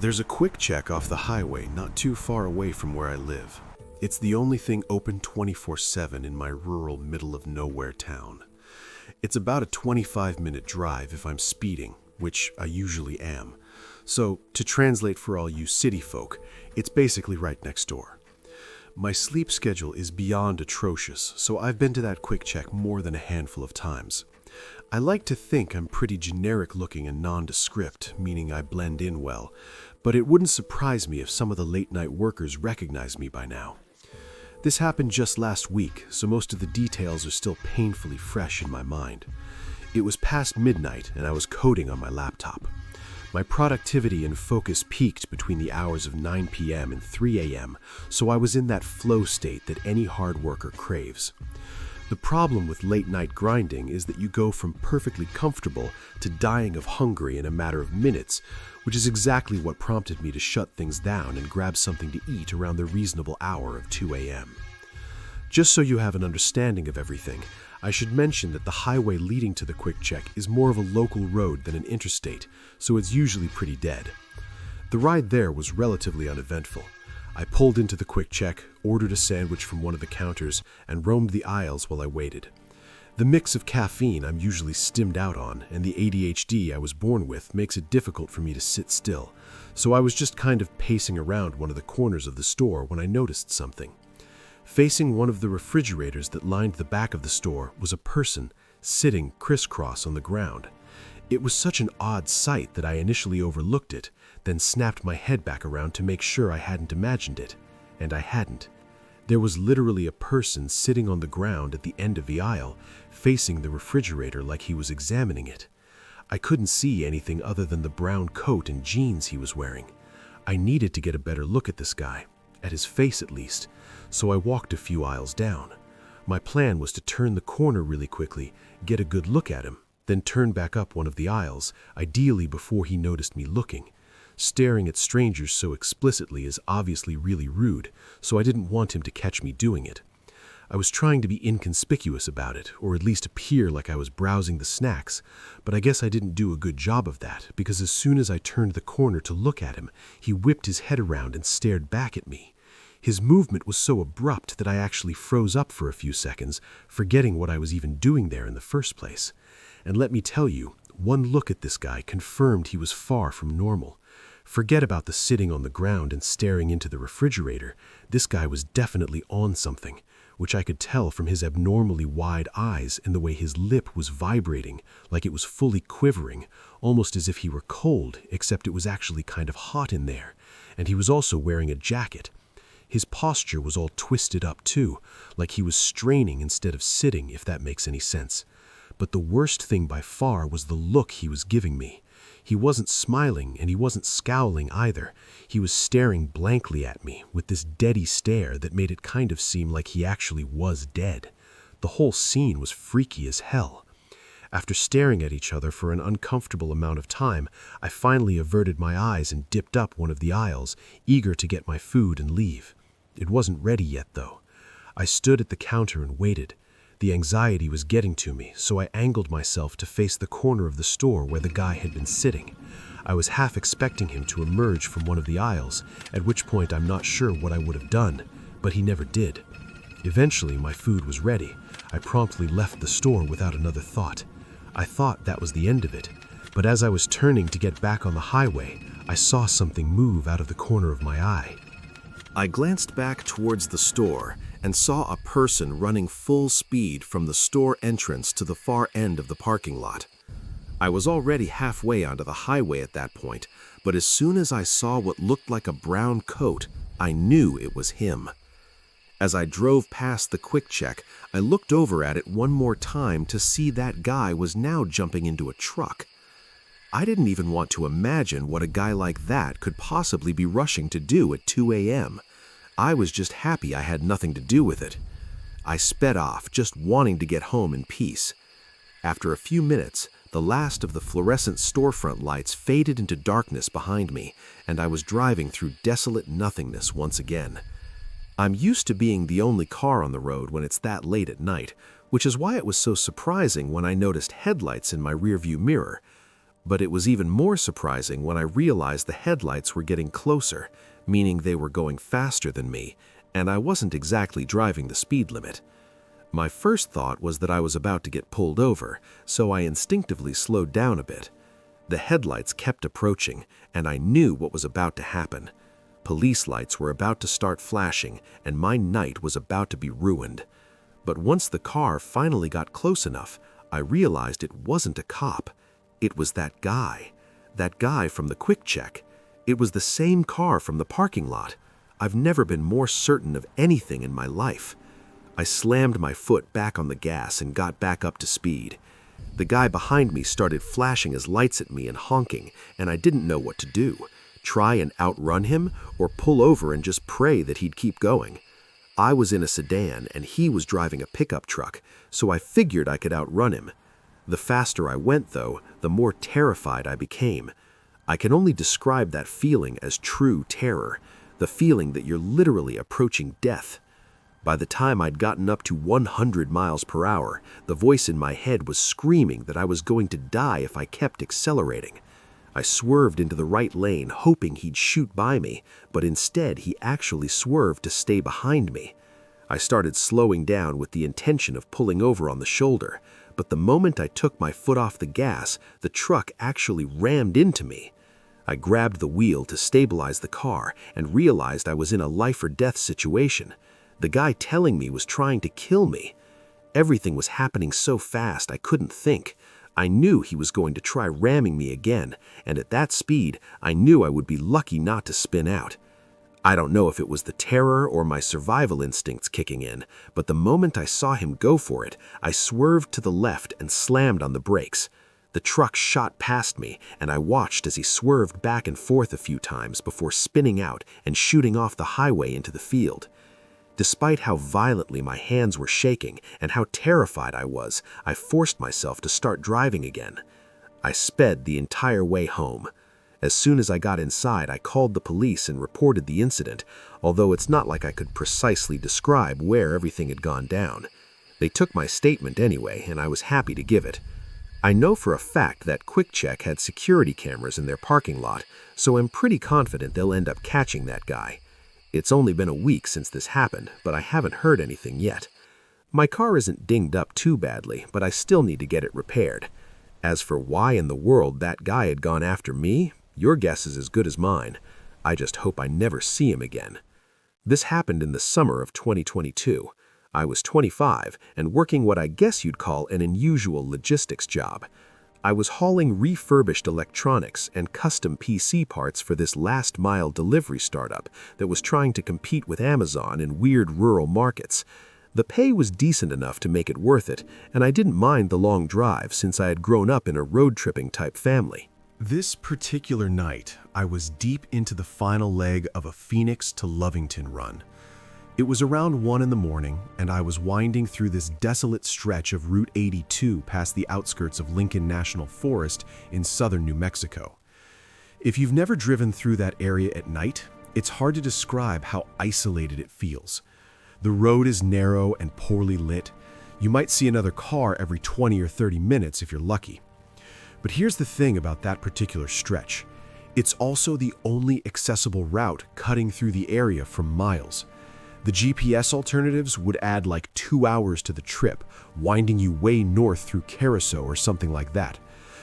There's a quick check off the highway not too far away from where I live. It's the only thing open 24/7 in my rural middle-of-nowhere town. It's about a 25-minute drive if I'm speeding, which I usually am. So, to translate for all you city folk, it's basically right next door. My sleep schedule is beyond atrocious, so I've been to that quick check more than a handful of times. I like to think I'm pretty generic looking and nondescript, meaning I blend in well, but it wouldn't surprise me if some of the late-night workers recognize me by now. This happened just last week, so most of the details are still painfully fresh in my mind. It was past midnight and I was coding on my laptop. My productivity and focus peaked between the hours of 9 p.m. and 3 a.m., so I was in that flow state that any hard worker craves. The problem with late-night grinding is that you go from perfectly comfortable to dying of hunger in a matter of minutes, which is exactly what prompted me to shut things down and grab something to eat around the reasonable hour of 2 a.m. Just so you have an understanding of everything, I should mention that the highway leading to the quick check is more of a local road than an interstate, so it's usually pretty dead. The ride there was relatively uneventful. I pulled into the quick check, ordered a sandwich from one of the counters, and roamed the aisles while I waited. The mix of caffeine I'm usually stimmed out on and the ADHD I was born with makes it difficult for me to sit still, so I was just kind of pacing around one of the corners of the store when I noticed something. Facing one of the refrigerators that lined the back of the store was a person sitting crisscross on the ground. It was such an odd sight that I initially overlooked it, then snapped my head back around to make sure I hadn't imagined it. And I hadn't. There was literally a person sitting on the ground at the end of the aisle, facing the refrigerator like he was examining it. I couldn't see anything other than the brown coat and jeans he was wearing. I needed to get a better look at this guy, at his face at least, so I walked a few aisles down. My plan was to turn the corner really quickly, get a good look at him, then turn back up one of the aisles, ideally before he noticed me looking. Staring at strangers so explicitly is obviously really rude, so I didn't want him to catch me doing it. I was trying to be inconspicuous about it, or at least appear like I was browsing the snacks, but I guess I didn't do a good job of that, because as soon as I turned the corner to look at him, he whipped his head around and stared back at me. His movement was so abrupt that I actually froze up for a few seconds, forgetting what I was even doing there in the first place. And let me tell you, one look at this guy confirmed he was far from normal. Forget about the sitting on the ground and staring into the refrigerator. This guy was definitely on something, which I could tell from his abnormally wide eyes and the way his lip was vibrating, like it was fully quivering, almost as if he were cold, except it was actually kind of hot in there. And he was also wearing a jacket. His posture was all twisted up too, like he was straining instead of sitting, if that makes any sense. But the worst thing by far was the look he was giving me. He wasn't smiling and he wasn't scowling either. He was staring blankly at me with this deady stare that made it kind of seem like he actually was dead. The whole scene was freaky as hell. After staring at each other for an uncomfortable amount of time, I finally averted my eyes and dipped up one of the aisles, eager to get my food and leave. It wasn't ready yet, though. I stood at the counter and waited. The anxiety was getting to me, so I angled myself to face the corner of the store where the guy had been sitting. I was half expecting him to emerge from one of the aisles, at which point I'm not sure what I would have done, but he never did. Eventually, my food was ready. I promptly left the store without another thought. I thought that was the end of it, but as I was turning to get back on the highway, I saw something move out of the corner of my eye. I glanced back towards the store and saw a person running full speed from the store entrance to the far end of the parking lot. I was already halfway onto the highway at that point, but as soon as I saw what looked like a brown coat, I knew it was him. As I drove past the quick check, I looked over at it one more time to see that guy was now jumping into a truck. I didn't even want to imagine what a guy like that could possibly be rushing to do at 2 a.m. I was just happy I had nothing to do with it. I sped off, just wanting to get home in peace. After a few minutes, the last of the fluorescent storefront lights faded into darkness behind me, and I was driving through desolate nothingness once again. I'm used to being the only car on the road when it's that late at night, which is why it was so surprising when I noticed headlights in my rearview mirror. But it was even more surprising when I realized the headlights were getting closer, meaning they were going faster than me, and I wasn't exactly driving the speed limit. My first thought was that I was about to get pulled over, so I instinctively slowed down a bit. The headlights kept approaching, and I knew what was about to happen. Police lights were about to start flashing, and my night was about to be ruined. But once the car finally got close enough, I realized it wasn't a cop. It was that guy from the quick check. It was the same car from the parking lot. I've never been more certain of anything in my life. I slammed my foot back on the gas and got back up to speed. The guy behind me started flashing his lights at me and honking, and I didn't know what to do. Try and outrun him or pull over and just pray that he'd keep going. I was in a sedan and he was driving a pickup truck, so I figured I could outrun him. The faster I went, though, the more terrified I became. I can only describe that feeling as true terror, the feeling that you're literally approaching death. By the time I'd gotten up to 100 miles per hour, the voice in my head was screaming that I was going to die if I kept accelerating. I swerved into the right lane, hoping he'd shoot by me, but instead he actually swerved to stay behind me. I started slowing down with the intention of pulling over on the shoulder, but the moment I took my foot off the gas, the truck actually rammed into me. I grabbed the wheel to stabilize the car and realized I was in a life-or-death situation. The guy telling me was trying to kill me. Everything was happening so fast I couldn't think. I knew he was going to try ramming me again, and at that speed, I knew I would be lucky not to spin out. I don't know if it was the terror or my survival instincts kicking in, but the moment I saw him go for it, I swerved to the left and slammed on the brakes. The truck shot past me, and I watched as he swerved back and forth a few times before spinning out and shooting off the highway into the field. Despite how violently my hands were shaking and how terrified I was, I forced myself to start driving again. I sped the entire way home. As soon as I got inside, I called the police and reported the incident, although it's not like I could precisely describe where everything had gone down. They took my statement anyway, and I was happy to give it. I know for a fact that Quick Check had security cameras in their parking lot, so I'm pretty confident they'll end up catching that guy. It's only been a week since this happened, but I haven't heard anything yet. My car isn't dinged up too badly, but I still need to get it repaired. As for why in the world that guy had gone after me, your guess is as good as mine. I just hope I never see him again. This happened in the summer of 2022. I was 25 and working what I guess you'd call an unusual logistics job. I was hauling refurbished electronics and custom PC parts for this last-mile delivery startup that was trying to compete with Amazon in weird rural markets. The pay was decent enough to make it worth it, and I didn't mind the long drive since I had grown up in a road-tripping type family. This particular night, I was deep into the final leg of a Phoenix to Lovington run. It was around 1 in the morning, and I was winding through this desolate stretch of Route 82 past the outskirts of Lincoln National Forest in southern New Mexico. If you've never driven through that area at night, it's hard to describe how isolated it feels. The road is narrow and poorly lit. You might see another car every 20 or 30 minutes if you're lucky. But here's the thing about that particular stretch. It's also the only accessible route cutting through the area for miles. The GPS alternatives would add like 2 hours to the trip, winding you way north through Caruso or something like that.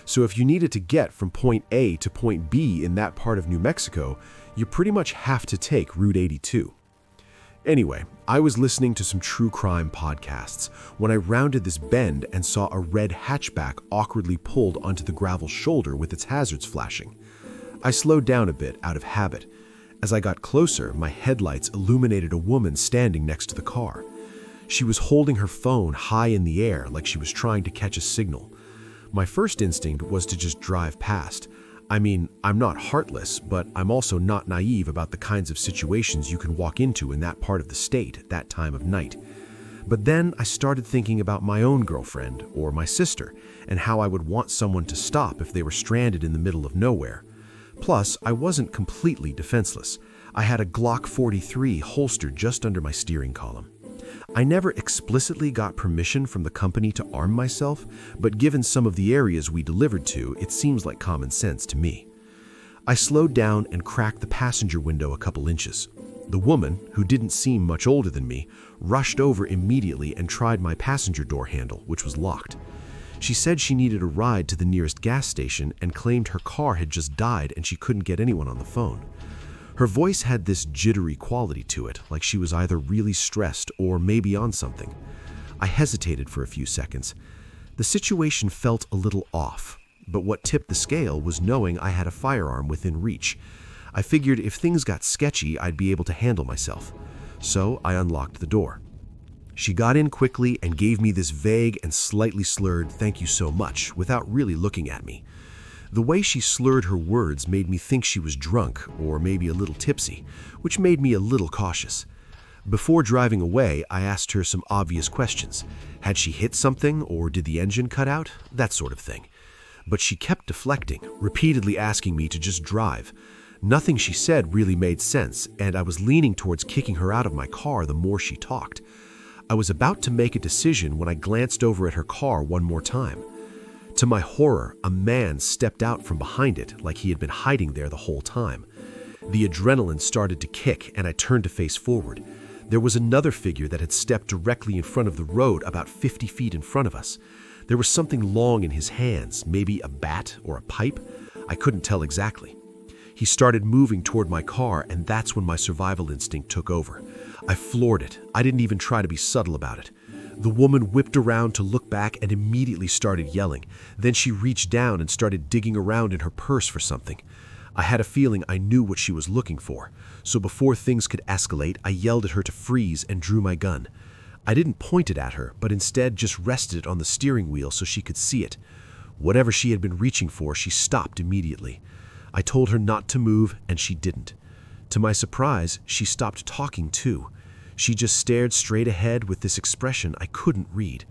So if you needed to get from point A to point B in that part of New Mexico, you pretty much have to take Route 82. Anyway, I was listening to some true crime podcasts when I rounded this bend and saw a red hatchback awkwardly pulled onto the gravel shoulder with its hazards flashing. I slowed down a bit out of habit. As I got closer, my headlights illuminated a woman standing next to the car. She was holding her phone high in the air like she was trying to catch a signal. My first instinct was to just drive past. I mean, I'm not heartless, but I'm also not naive about the kinds of situations you can walk into in that part of the state at that time of night. But then I started thinking about my own girlfriend or my sister and how I would want someone to stop if they were stranded in the middle of nowhere. Plus, I wasn't completely defenseless. I had a Glock 43 holstered just under my steering column. I never explicitly got permission from the company to arm myself, but given some of the areas we delivered to, it seems like common sense to me. I slowed down and cracked the passenger window a couple inches. The woman, who didn't seem much older than me, rushed over immediately and tried my passenger door handle, which was locked. She said she needed a ride to the nearest gas station and claimed her car had just died and she couldn't get anyone on the phone. Her voice had this jittery quality to it, like she was either really stressed or maybe on something. I hesitated for a few seconds. The situation felt a little off, but what tipped the scale was knowing I had a firearm within reach. I figured if things got sketchy, I'd be able to handle myself. So I unlocked the door. She got in quickly and gave me this vague and slightly slurred "thank you so much" without really looking at me. The way she slurred her words made me think she was drunk or maybe a little tipsy, which made me a little cautious. Before driving away, I asked her some obvious questions. Had she hit something or did the engine cut out? That sort of thing. But she kept deflecting, repeatedly asking me to just drive. Nothing she said really made sense, and I was leaning towards kicking her out of my car the more she talked. I was about to make a decision when I glanced over at her car one more time. To my horror, a man stepped out from behind it like he had been hiding there the whole time. The adrenaline started to kick, and I turned to face forward. There was another figure that had stepped directly in front of the road about 50 feet in front of us. There was something long in his hands, maybe a bat or a pipe. I couldn't tell exactly. He started moving toward my car, and that's when my survival instinct took over. I floored it. I didn't even try to be subtle about it. The woman whipped around to look back and immediately started yelling. Then she reached down and started digging around in her purse for something. I had a feeling I knew what she was looking for, so before things could escalate, I yelled at her to freeze and drew my gun. I didn't point it at her, but instead just rested it on the steering wheel so she could see it. Whatever she had been reaching for, she stopped immediately. I told her not to move, and she didn't. To my surprise, she stopped talking too. She just stared straight ahead with this expression I couldn't read.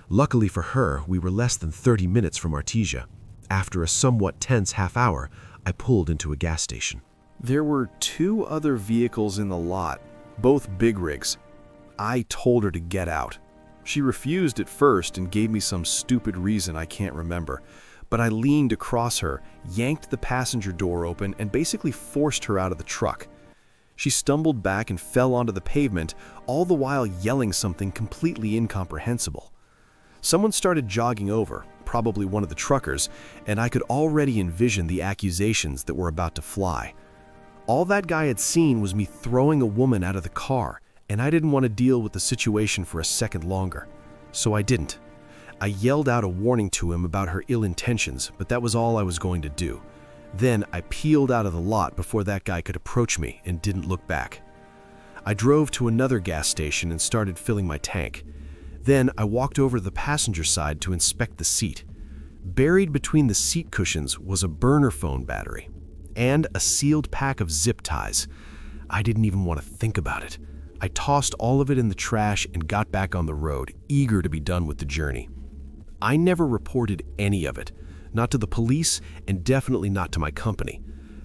Luckily for her, we were less than 30 minutes from Artesia. After a somewhat tense half hour, I pulled into a gas station. There were 2 other vehicles in the lot, both big rigs. I told her to get out. She refused at first and gave me some stupid reason I can't remember. But I leaned across her, yanked the passenger door open, and basically forced her out of the truck. She stumbled back and fell onto the pavement, all the while yelling something completely incomprehensible. Someone started jogging over, probably one of the truckers, and I could already envision the accusations that were about to fly. All that guy had seen was me throwing a woman out of the car, and I didn't want to deal with the situation for a second longer. So I didn't. I yelled out a warning to him about her ill intentions, but that was all I was going to do. Then I peeled out of the lot before that guy could approach me and didn't look back. I drove to another gas station and started filling my tank. Then I walked over to the passenger side to inspect the seat. Buried between the seat cushions was a burner phone battery and a sealed pack of zip ties. I didn't even want to think about it. I tossed all of it in the trash and got back on the road, eager to be done with the journey. I never reported any of it, not to the police and definitely not to my company.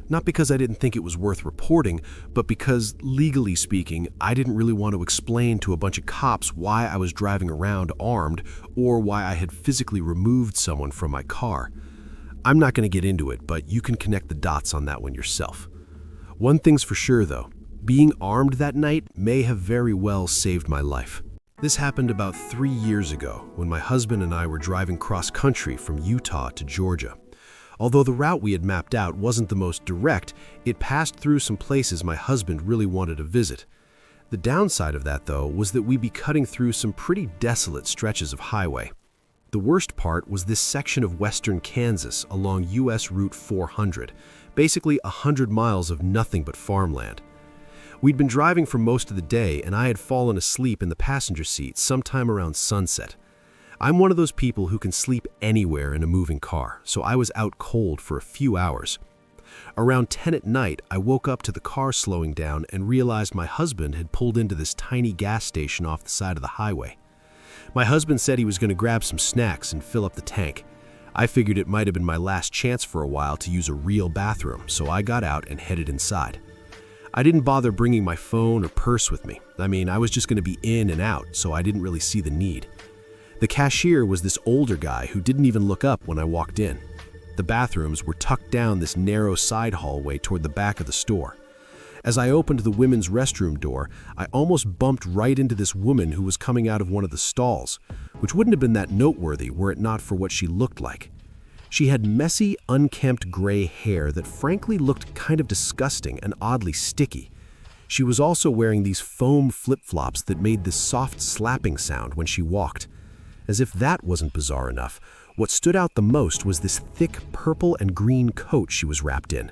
Not because I didn't think it was worth reporting, but because, legally speaking, I didn't really want to explain to a bunch of cops why I was driving around armed or why I had physically removed someone from my car. I'm not going to get into it, but you can connect the dots on that one yourself. One thing's for sure, though. Being armed that night may have very well saved my life. This happened about 3 years ago when my husband and I were driving cross-country from Utah to Georgia. Although the route we had mapped out wasn't the most direct, it passed through some places my husband really wanted to visit. The downside of that, though, was that we'd be cutting through some pretty desolate stretches of highway. The worst part was this section of western Kansas along U.S. Route 400, basically 100 miles of nothing but farmland. We'd been driving for most of the day, and I had fallen asleep in the passenger seat sometime around sunset. I'm one of those people who can sleep anywhere in a moving car, so I was out cold for a few hours. Around 10 at night, I woke up to the car slowing down and realized my husband had pulled into this tiny gas station off the side of the highway. My husband said he was going to grab some snacks and fill up the tank. I figured it might have been my last chance for a while to use a real bathroom, so I got out and headed inside. I didn't bother bringing my phone or purse with me. I mean, I was just going to be in and out, so I didn't really see the need. The cashier was this older guy who didn't even look up when I walked in. The bathrooms were tucked down this narrow side hallway toward the back of the store. As I opened the women's restroom door, I almost bumped right into this woman who was coming out of one of the stalls, which wouldn't have been that noteworthy were it not for what she looked like. She had messy, unkempt gray hair that frankly looked kind of disgusting and oddly sticky. She was also wearing these foam flip-flops that made this soft slapping sound when she walked. As if that wasn't bizarre enough, what stood out the most was this thick purple and green coat she was wrapped in.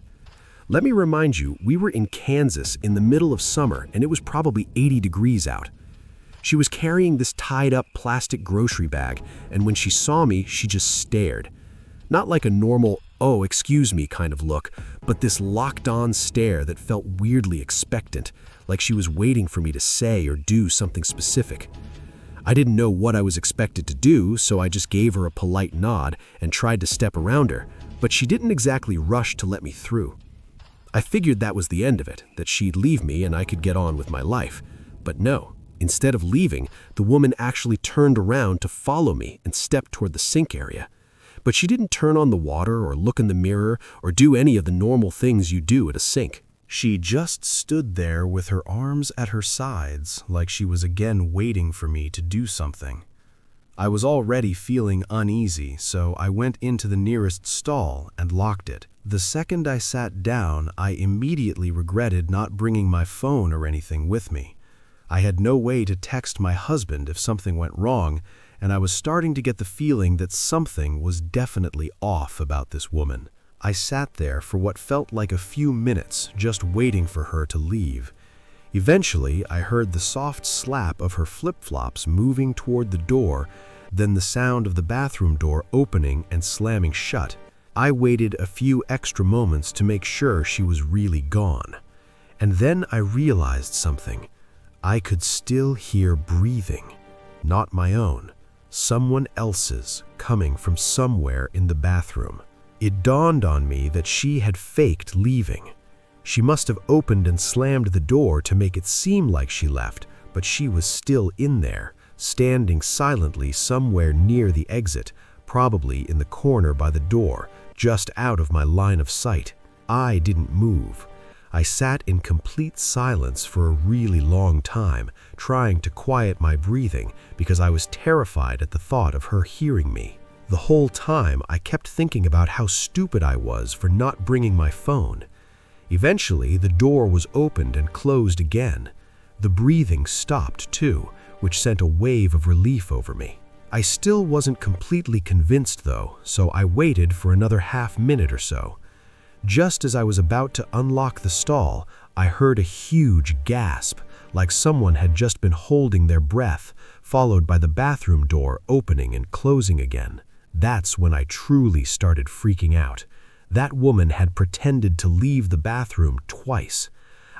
Let me remind you, we were in Kansas in the middle of summer and it was probably 80 degrees out. She was carrying this tied-up plastic grocery bag, and when she saw me, she just stared. Not like a normal, "oh, excuse me" kind of look, but this locked-on stare that felt weirdly expectant, like she was waiting for me to say or do something specific. I didn't know what I was expected to do, so I just gave her a polite nod and tried to step around her, but she didn't exactly rush to let me through. I figured that was the end of it, that she'd leave me and I could get on with my life. But no, instead of leaving, the woman actually turned around to follow me and stepped toward the sink area. But she didn't turn on the water or look in the mirror or do any of the normal things you do at a sink. She just stood there with her arms at her sides, like she was again waiting for me to do something. I was already feeling uneasy, so I went into the nearest stall and locked it. The second I sat down, I immediately regretted not bringing my phone or anything with me. I had no way to text my husband if something went wrong, and I was starting to get the feeling that something was definitely off about this woman. I sat there for what felt like a few minutes, just waiting for her to leave. Eventually, I heard the soft slap of her flip-flops moving toward the door, then the sound of the bathroom door opening and slamming shut. I waited a few extra moments to make sure she was really gone. And then I realized something. I could still hear breathing. Not my own. Someone else's, coming from somewhere in the bathroom. It dawned on me that she had faked leaving. She must have opened and slammed the door to make it seem like she left, but she was still in there, standing silently somewhere near the exit, probably in the corner by the door, just out of my line of sight. I didn't move. I sat in complete silence for a really long time, trying to quiet my breathing because I was terrified at the thought of her hearing me. The whole time, I kept thinking about how stupid I was for not bringing my phone. Eventually, the door was opened and closed again. The breathing stopped too, which sent a wave of relief over me. I still wasn't completely convinced though, so I waited for another half-minute or so. Just as I was about to unlock the stall, I heard a huge gasp, like someone had just been holding their breath, followed by the bathroom door opening and closing again. That's when I truly started freaking out. That woman had pretended to leave the bathroom twice.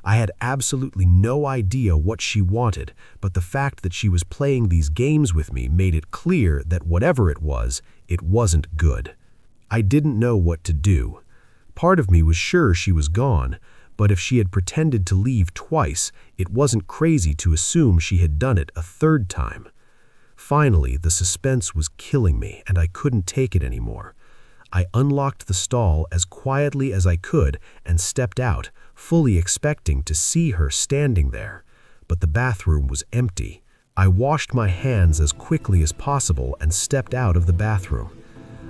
I had absolutely no idea what she wanted, but the fact that she was playing these games with me made it clear that whatever it wasn't good. I didn't know what to do. Part of me was sure she was gone, but if she had pretended to leave twice, it wasn't crazy to assume she had done it a third time. Finally, the suspense was killing me, and I couldn't take it anymore. I unlocked the stall as quietly as I could and stepped out, fully expecting to see her standing there. But the bathroom was empty. I washed my hands as quickly as possible and stepped out of the bathroom.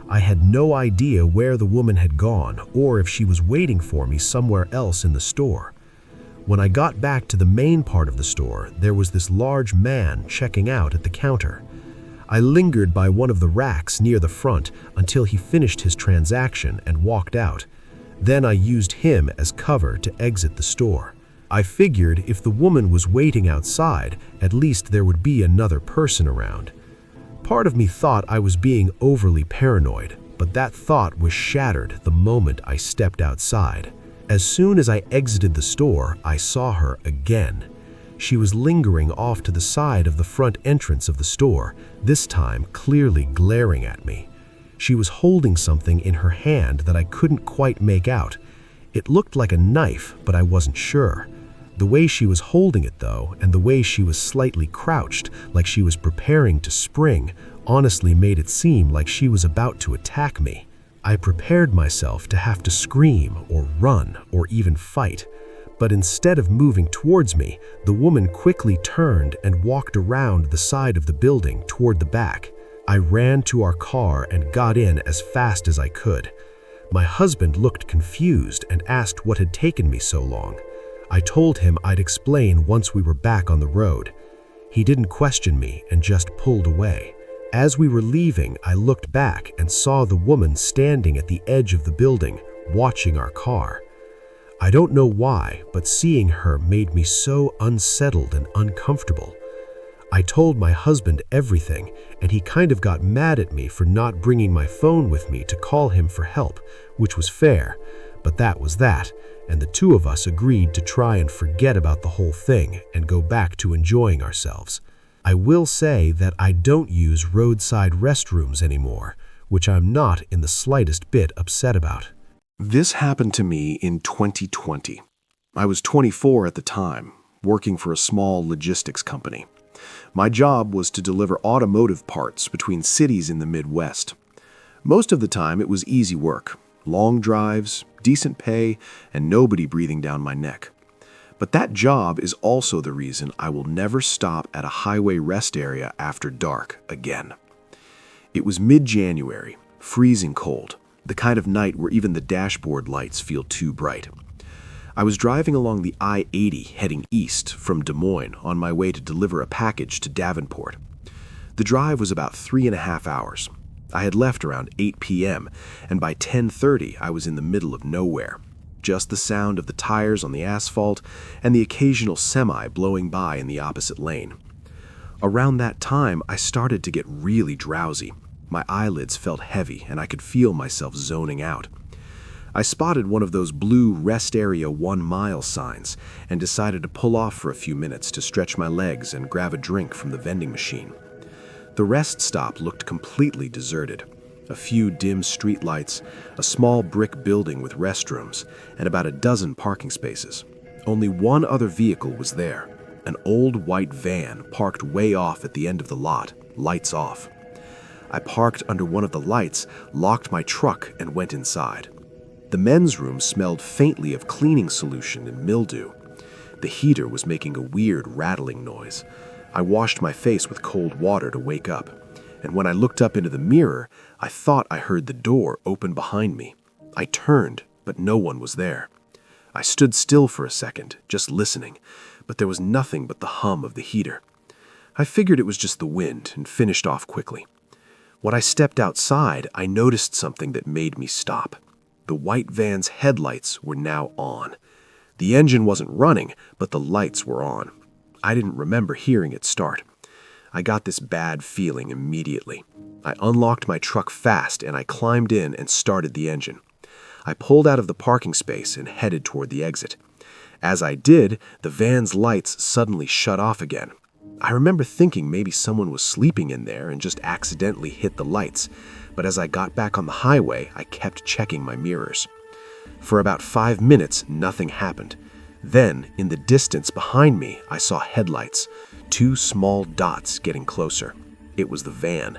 I had no idea where the woman had gone or if she was waiting for me somewhere else in the store. When I got back to the main part of the store, there was this large man checking out at the counter. I lingered by one of the racks near the front until he finished his transaction and walked out. Then I used him as cover to exit the store. I figured if the woman was waiting outside, at least there would be another person around. Part of me thought I was being overly paranoid, but that thought was shattered the moment I stepped outside. As soon as I exited the store, I saw her again. She was lingering off to the side of the front entrance of the store, this time clearly glaring at me. She was holding something in her hand that I couldn't quite make out. It looked like a knife, but I wasn't sure. The way she was holding it, though, and the way she was slightly crouched, like she was preparing to spring, honestly made it seem like she was about to attack me. I prepared myself to have to scream or run or even fight. But instead of moving towards me, the woman quickly turned and walked around the side of the building toward the back. I ran to our car and got in as fast as I could. My husband looked confused and asked what had taken me so long. I told him I'd explain once we were back on the road. He didn't question me and just pulled away. As we were leaving, I looked back and saw the woman standing at the edge of the building, watching our car. I don't know why, but seeing her made me so unsettled and uncomfortable. I told my husband everything, and he kind of got mad at me for not bringing my phone with me to call him for help, which was fair, but that was that, and the two of us agreed to try and forget about the whole thing and go back to enjoying ourselves. I will say that I don't use roadside restrooms anymore, which I'm not in the slightest bit upset about. This happened to me in 2020. I was 24 at the time, working for a small logistics company. My job was to deliver automotive parts between cities in the Midwest. Most of the time it was easy work, long drives, decent pay, and nobody breathing down my neck. But that job is also the reason I will never stop at a highway rest area after dark again. It was mid-January, freezing cold, the kind of night where even the dashboard lights feel too bright. I was driving along the I-80 heading east from Des Moines on my way to deliver a package to Davenport. The drive was about 3.5 hours. I had left around 8 p.m., and by 10:30 I was in the middle of nowhere. Just the sound of the tires on the asphalt and the occasional semi blowing by in the opposite lane. Around that time, I started to get really drowsy. My eyelids felt heavy, and I could feel myself zoning out. I spotted one of those blue rest area 1 mile signs and decided to pull off for a few minutes to stretch my legs and grab a drink from the vending machine. The rest stop looked completely deserted. A few dim streetlights, a small brick building with restrooms, and about a dozen parking spaces. Only one other vehicle was there, an old white van parked way off at the end of the lot, lights off. I parked under one of the lights, locked my truck, and went inside. The men's room smelled faintly of cleaning solution and mildew. The heater was making a weird rattling noise. I washed my face with cold water to wake up, and when I looked up into the mirror, I thought I heard the door open behind me. I turned, but no one was there. I stood still for a second, just listening, but there was nothing but the hum of the heater. I figured it was just the wind and finished off quickly. When I stepped outside, I noticed something that made me stop. The white van's headlights were now on. The engine wasn't running, but the lights were on. I didn't remember hearing it start. I got this bad feeling immediately. I unlocked my truck fast and I climbed in and started the engine. I pulled out of the parking space and headed toward the exit. As I did, the van's lights suddenly shut off again. I remember thinking maybe someone was sleeping in there and just accidentally hit the lights, but as I got back on the highway, I kept checking my mirrors. For about 5 minutes, nothing happened. Then, in the distance behind me, I saw headlights, 2 small dots getting closer. It was the van.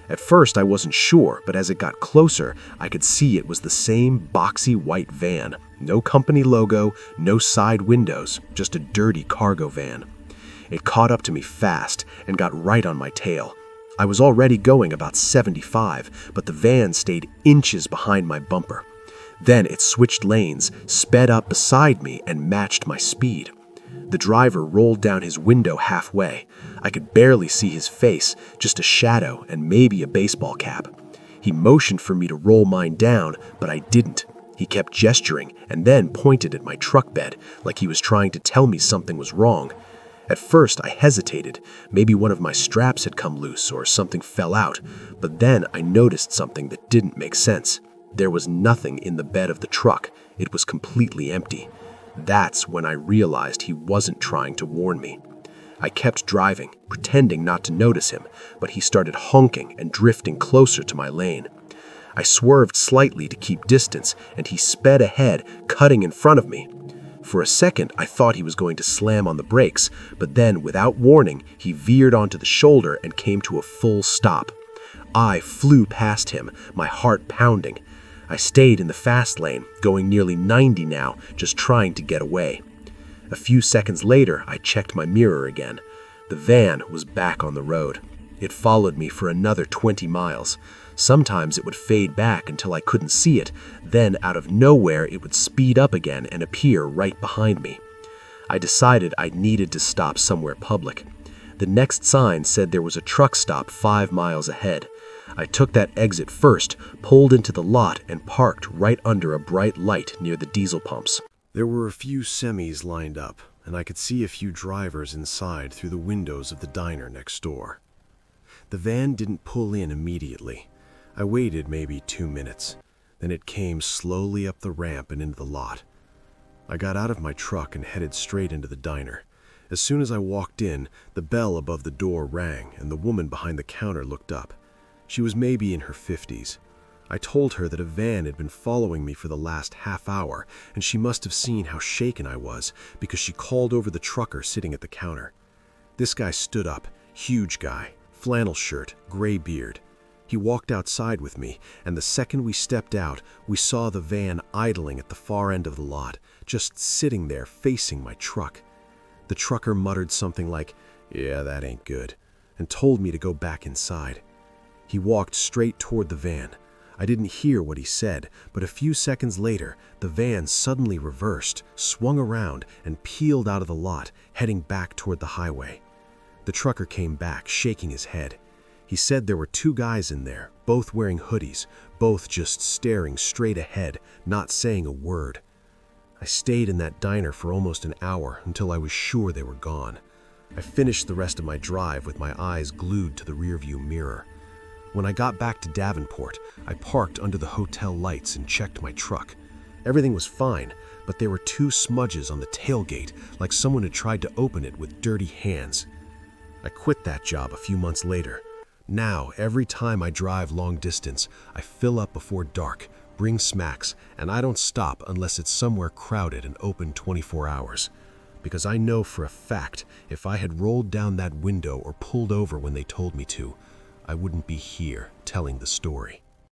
At first, I wasn't sure, but as it got closer, I could see it was the same boxy white van. No company logo, no side windows, just a dirty cargo van. It caught up to me fast and got right on my tail. I was already going about 75, but the van stayed inches behind my bumper. Then it switched lanes, sped up beside me, and matched my speed. The driver rolled down his window halfway. I could barely see his face, just a shadow and maybe a baseball cap. He motioned for me to roll mine down, but I didn't. He kept gesturing and then pointed at my truck bed, like he was trying to tell me something was wrong. At first, I hesitated. Maybe one of my straps had come loose or something fell out, but then I noticed something that didn't make sense. There was nothing in the bed of the truck. It was completely empty. That's when I realized he wasn't trying to warn me. I kept driving, pretending not to notice him, but he started honking and drifting closer to my lane. I swerved slightly to keep distance, and he sped ahead, cutting in front of me. For a second, I thought he was going to slam on the brakes, but then, without warning, he veered onto the shoulder and came to a full stop. I flew past him, my heart pounding. I stayed in the fast lane, going nearly 90 now, just trying to get away. A few seconds later, I checked my mirror again. The van was back on the road. It followed me for another 20 miles. Sometimes it would fade back until I couldn't see it, then out of nowhere it would speed up again and appear right behind me. I decided I needed to stop somewhere public. The next sign said there was a truck stop 5 miles ahead. I took that exit first, pulled into the lot, and parked right under a bright light near the diesel pumps. There were a few semis lined up, and I could see a few drivers inside through the windows of the diner next door. The van didn't pull in immediately. I waited maybe 2 minutes. Then it came slowly up the ramp and into the lot. I got out of my truck and headed straight into the diner. As soon as I walked in, the bell above the door rang, and the woman behind the counter looked up. She was maybe in her 50s. I told her that a van had been following me for the last half hour, and she must have seen how shaken I was, because she called over the trucker sitting at the counter. This guy stood up, huge guy, flannel shirt, gray beard. He walked outside with me, and the second we stepped out, we saw the van idling at the far end of the lot, just sitting there facing my truck. The trucker muttered something like, "Yeah, that ain't good," and told me to go back inside. He walked straight toward the van. I didn't hear what he said, but a few seconds later, the van suddenly reversed, swung around, and peeled out of the lot, heading back toward the highway. The trucker came back, shaking his head. He said there were 2 guys in there, both wearing hoodies, both just staring straight ahead, not saying a word. I stayed in that diner for almost an hour until I was sure they were gone. I finished the rest of my drive with my eyes glued to the rearview mirror. When I got back to Davenport, I parked under the hotel lights and checked my truck. Everything was fine, but there were 2 smudges on the tailgate, like someone had tried to open it with dirty hands. I quit that job a few months later. Now, every time I drive long distance, I fill up before dark, bring smacks, and I don't stop unless it's somewhere crowded and open 24 hours. Because I know for a fact, if I had rolled down that window or pulled over when they told me to, I wouldn't be here telling the story.